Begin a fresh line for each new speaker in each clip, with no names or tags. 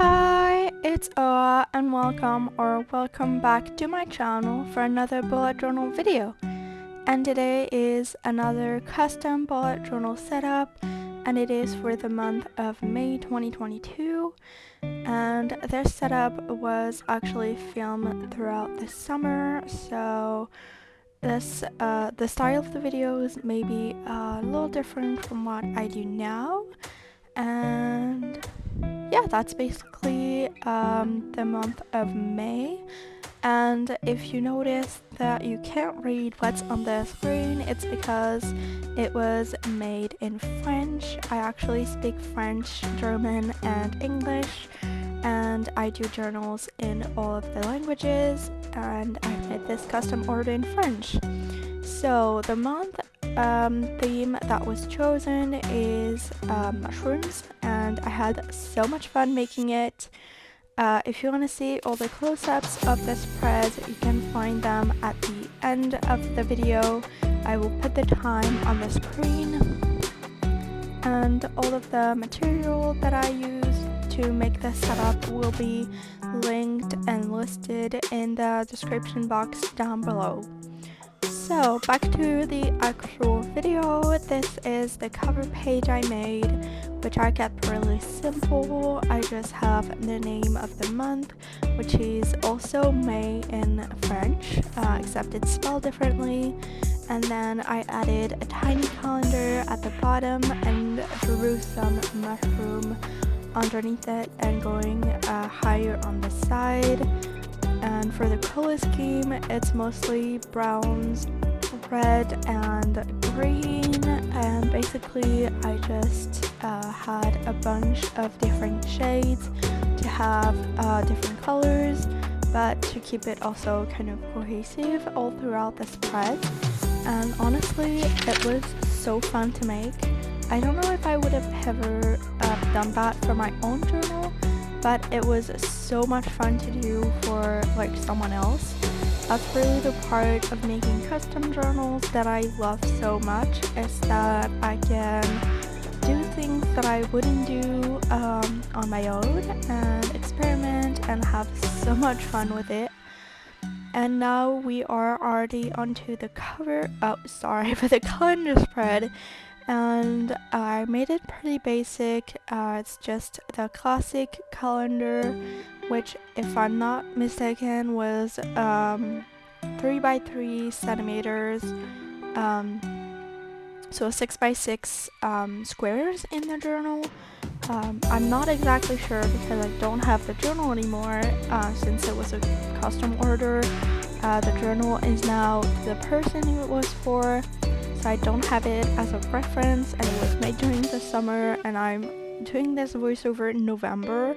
Hi, it's Oa and welcome back to my channel for another bullet journal video. And today is another custom bullet journal setup, and it is for the month of May 2022. And this setup was actually filmed throughout the summer, so the style of the videos may be a little different from what I do now. And yeah, that's basically the month of May. And if you notice that you can't read what's on the screen, it's because it was made in French. I actually speak French, German, and English, and I do journals in all of the languages, and I made this custom order in French. So the month theme that was chosen is mushrooms, and I had so much fun making it. If you want to see all the close-ups of the spreads, you can find them at the end of the video. I will put the time on the screen, and all of the material that I used to make this setup will be linked and listed in the description box down below. So back to the actual video. This is the cover page I made, which I kept really simple. I just have the name of the month, which is also May in French, except it's spelled differently. And then I added a tiny calendar at the bottom and drew some mushroom underneath it and going higher on the side. And for the color scheme, it's mostly browns, red, and green, and basically I just had a bunch of different shades to have different colors, but to keep it also kind of cohesive all throughout the spread. And honestly, it was so fun to make. I don't know if I would have ever done that for my own journal, but it was so much fun to do for like someone else. That's really the part of making custom journals that I love so much, is that I can do things that I wouldn't do on my own and experiment and have so much fun with it. And now we are already onto the for the calendar spread. And I made it pretty basic. It's just the classic calendar, which, if I'm not mistaken, was 3 by 3 centimeters, so 6 by 6 squares in the journal. I'm not exactly sure because I don't have the journal anymore since it was a custom order. The journal is now the person who it was for, so I don't have it as a reference, and it was made during the summer, and I'm doing this voiceover in November,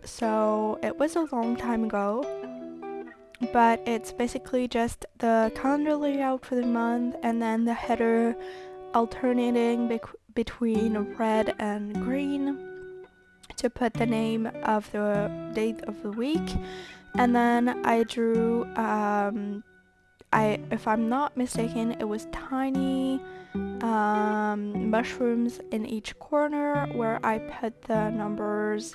so it was a long time ago. But it's basically just the calendar layout for the month, and then the header alternating between red and green to put the name of the date of the week. And then I drew if I'm not mistaken, it was tiny mushrooms in each corner where I put the numbers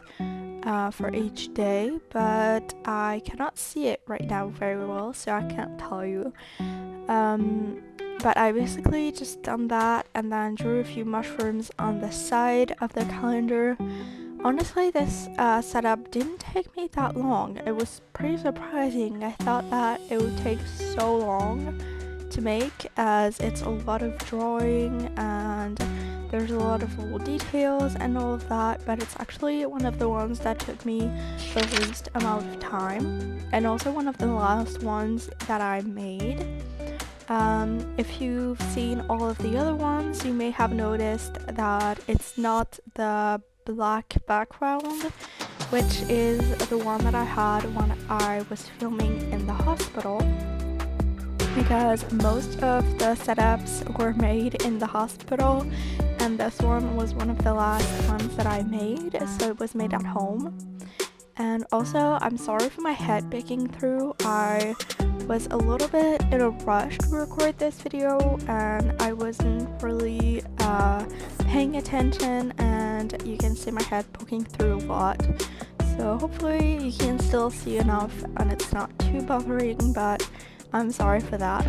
for each day, but I cannot see it right now very well, so I can't tell you. But I basically just done that and then drew a few mushrooms on the side of the calendar. Honestly, this setup didn't take me that long. It was pretty surprising. I thought that it would take so long to make, as it's a lot of drawing and there's a lot of little details and all of that, but it's actually one of the ones that took me the least amount of time, and also one of the last ones that I made. If you've seen all of the other ones, you may have noticed that it's not the black background, which is the one that I had when I was filming in the hospital, because most of the setups were made in the hospital, and this one was one of the last ones that I made, so it was made at home. And also, I'm sorry for my head picking through. I was a little bit in a rush to record this video, and I wasn't really paying attention, and you can see my head poking through a lot. so hopefully you can still see enough and it's not too bothering, but I'm sorry for that.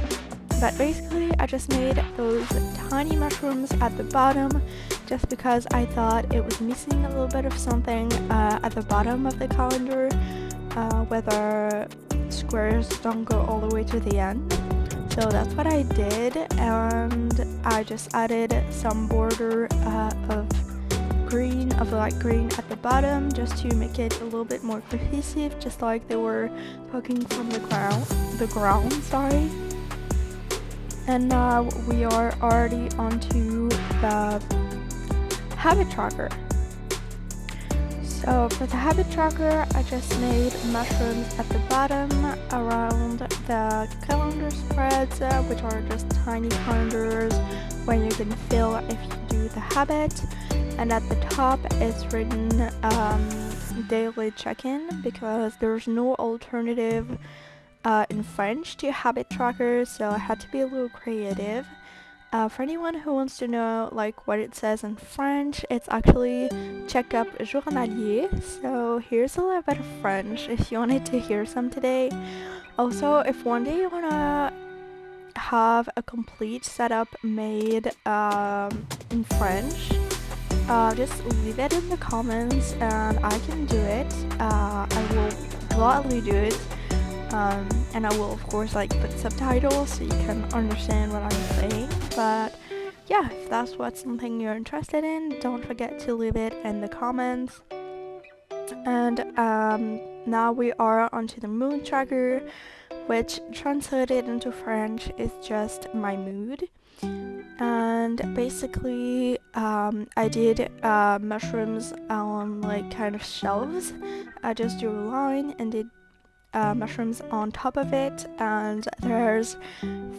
But basically I just made those tiny mushrooms at the bottom just because I thought it was missing a little bit of something at the bottom of the calendar, whether squares don't go all the way to the end. So that's what I did, and I just added some border of light green at the bottom just to make it a little bit more cohesive, just like they were poking from the ground, sorry. And now we are already onto the habit tracker. So for the habit tracker, I just made mushrooms at the bottom around the calendar spreads, which are just tiny calendars where you can fill if you do the habit. And at the top it's written daily check-in, because there's no alternative in French to habit trackers, so I had to be a little creative. For anyone who wants to know like what it says in French, it's actually check-up journalier. So here's a little bit of French if you wanted to hear some today. Also, if one day you wanna have a complete setup made in French, just leave it in the comments and I can do it. I will gladly do it. And I will of course like put subtitles so you can understand what I'm saying. But yeah, if that's what's something you're interested in, don't forget to leave it in the comments. And now we are onto the mood tracker, which translated into French is just my mood. And basically I did mushrooms on like kind of shelves. I just drew a line and did mushrooms on top of it, and there's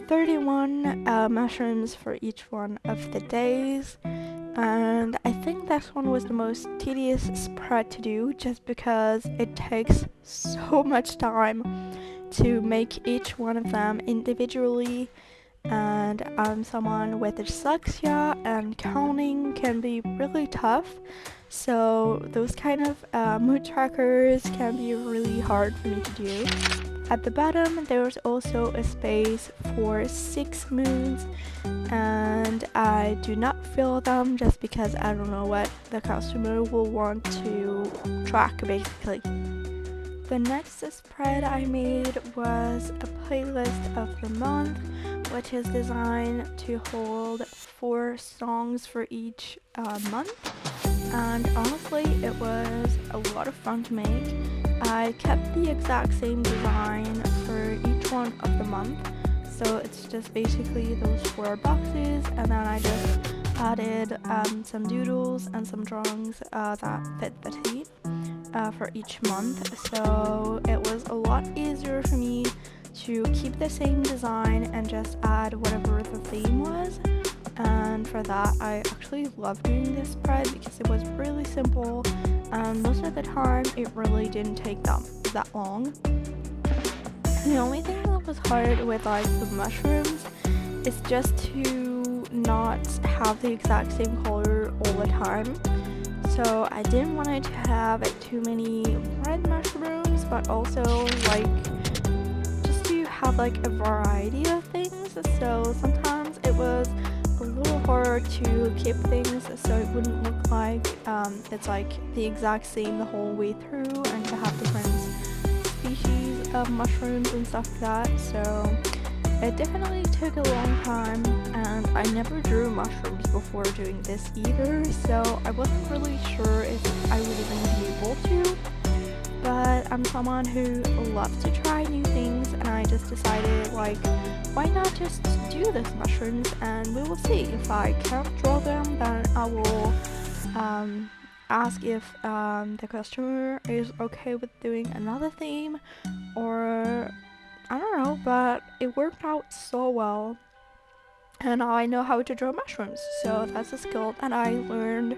31 mushrooms for each one of the days. And I think this one was the most tedious spread to do, just because it takes so much time to make each one of them individually, and I'm someone with dyslexia and counting can be really tough, so those kind of mood trackers can be really hard for me to do. At the bottom there's also a space for 6 moods, and I do not fill them just because I don't know what the customer will want to track basically. The next spread I made was a playlist of the month, which is designed to hold 4 songs for each month. And honestly, it was a lot of fun to make. I kept the exact same design for each one of the month, so it's just basically those 4 boxes, and then I just added some doodles and some drawings that fit the theme for each month. So it was a lot easier for me to keep the same design and just add whatever the theme was. And for that, I actually love doing this spread because it was really simple, and most of the time it really didn't take that long. The only thing that was hard with like the mushrooms is just to not have the exact same color all the time. So I didn't want it to have too many red mushrooms, but also like just to have like a variety of things. So sometimes it was a little hard to keep things so it wouldn't look like it's like the exact same the whole way through, and to have different species of mushrooms and stuff like that. So it definitely took a long time, and I never drew mushrooms before doing this either, so I wasn't really sure if I would even be able to. But I'm someone who loves to try new things, and I just decided like, why not just do this mushrooms and we will see. If I can't draw them, then I will ask if the customer is okay with doing another theme, or I don't know, but it worked out so well. And now I know how to draw mushrooms, so that's a skill that I learned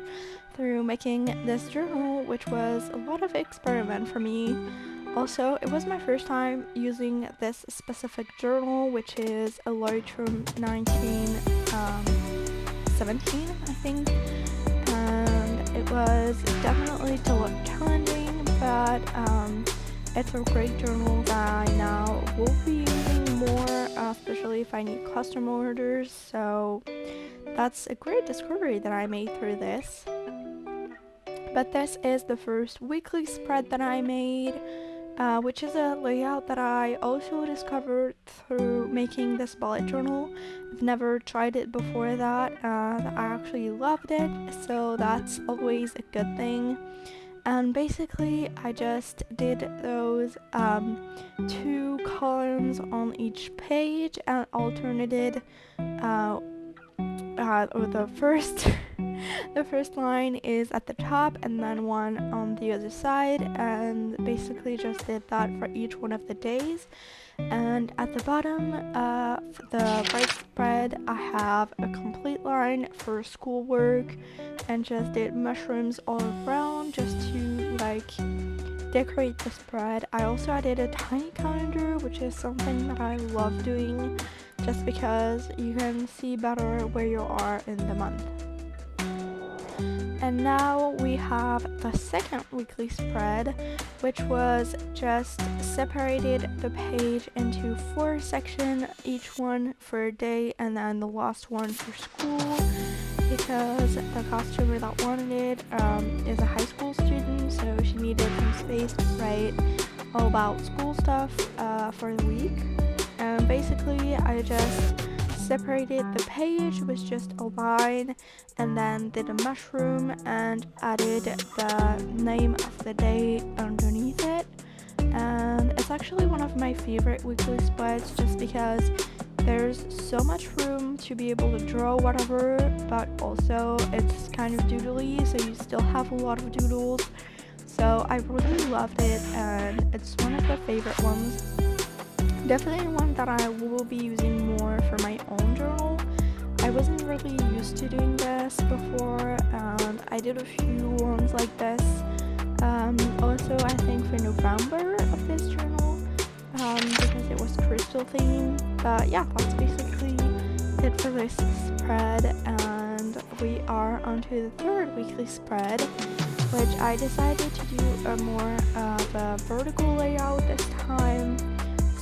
through making this journal, which was a lot of experiment for me. Also, it was my first time using this specific journal, which is a Lightroom 1917, I think, and it was definitely challenging, but but it's a great journal that I now will be using more, especially if I need custom orders. So that's a great discovery that I made through this. But this is the first weekly spread that I made, which is a layout that I also discovered through making this bullet journal. I've never tried it before that, and I actually loved it, so that's always a good thing. And basically I just did those 2 columns on each page and alternated or the first the first line is at the top and then one on the other side, and basically just did that for each one of the days. And at the bottom, for the right spread, I have a complete line for schoolwork and just did mushrooms all around just to like decorate the spread. I also added a tiny calendar, which is something that I love doing just because you can see better where you are in the month. And now we have the second weekly spread, which was just separated the page into 4 sections, each one for a day and then the last one for school, because the costumer that wanted it is a high school student, so she needed some space to write all about school stuff for the week. And basically I just separated the page with just a line and then did a mushroom and added the name of the day underneath it. And it's actually one of my favorite weekly spreads just because there's so much room to be able to draw whatever, but also it's kind of doodly, so you still have a lot of doodles. So I really loved it, and it's one of the favorite ones. Definitely one that I will be using more for my own journal. I wasn't really used to doing this before, and I did a few ones like this. Also, I think for November of this journal, because it was crystal themed. But yeah, that's basically it for this spread, and we are onto the third weekly spread, which I decided to do a more of a vertical layout this time.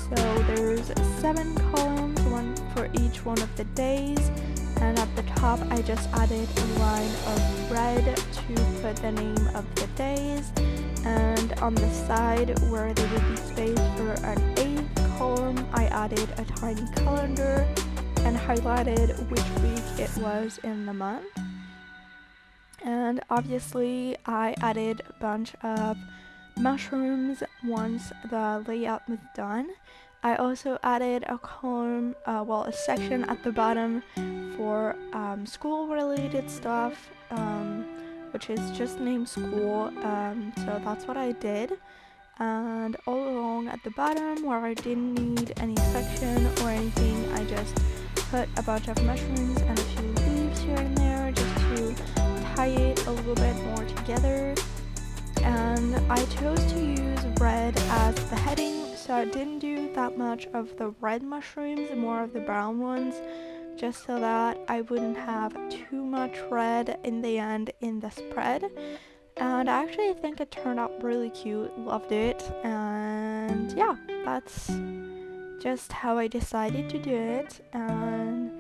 So there's 7 columns, one for each one of the days, and at the top I just added a line of red to put the name of the days, and on the side where there would be space for an 8th column I added a tiny calendar and highlighted which week it was in the month. And obviously I added a bunch of mushrooms once the layout was done. I also added a column, a section at the bottom for school related stuff, which is just named school, so that's what I did. And all along at the bottom where I didn't need any section or anything, I just put a bunch of mushrooms and a few leaves here and there just to tie it a little bit more together. And I chose to use red as the heading, so I didn't do that much of the red mushrooms, more of the brown ones, just so that I wouldn't have too much red in the end in the spread. And I actually think it turned out really cute, loved it, and yeah, that's just how I decided to do it. And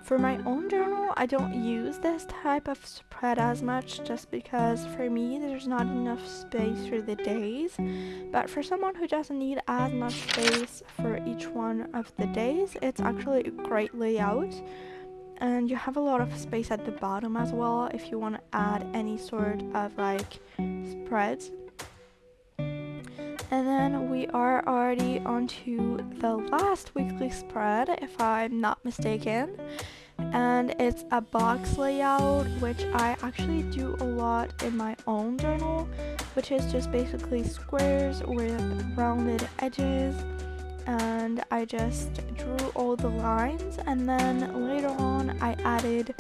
for my own journal, I don't use this type of spread as much just because for me there's not enough space for the days, but for someone who doesn't need as much space for each one of the days, it's actually a great layout. And you have a lot of space at the bottom as well if you want to add any sort of like spreads. And then we are already onto the last weekly spread, if I'm not mistaken, and it's a box layout, which I actually do a lot in my own journal, which is just basically squares with rounded edges. And I just drew all the lines, and then later on I added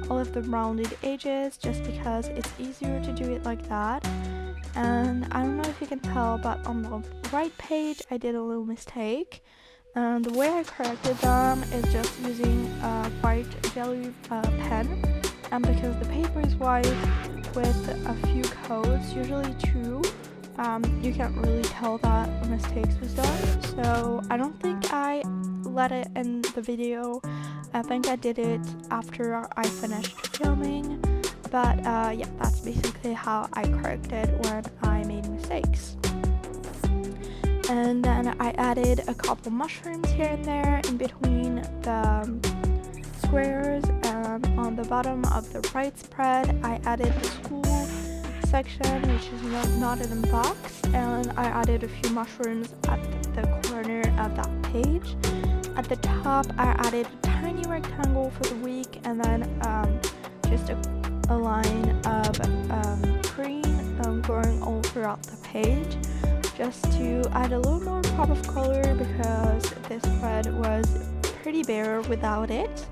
all of the rounded edges just because it's easier to do it like that. And I don't know if you can tell, but on the right page I did a little mistake, and the way I corrected them is just using a white jelly pen, and because the paper is white with a few coats, usually 2, you can't really tell that mistakes was done. So I don't think I let it in the video. I think I did it after I finished filming. But yeah, that's basically how I corrected when I made mistakes. And then I added a couple mushrooms here and there in between the squares, and on the bottom of the right spread I added the school section, which is not in the box, and I added a few mushrooms at the corner of that page. At the top I added a tiny rectangle for the week, and then just a line of green going all throughout the page, just to add a little more pop of color because this spread was pretty bare without it.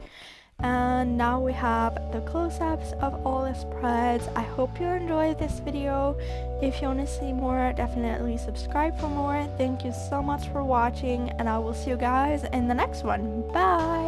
And now we have the close-ups of all the spreads. I hope you enjoyed this video. If you want to see more, definitely subscribe for more. Thank you so much for watching, and I will see you guys in the next one. Bye!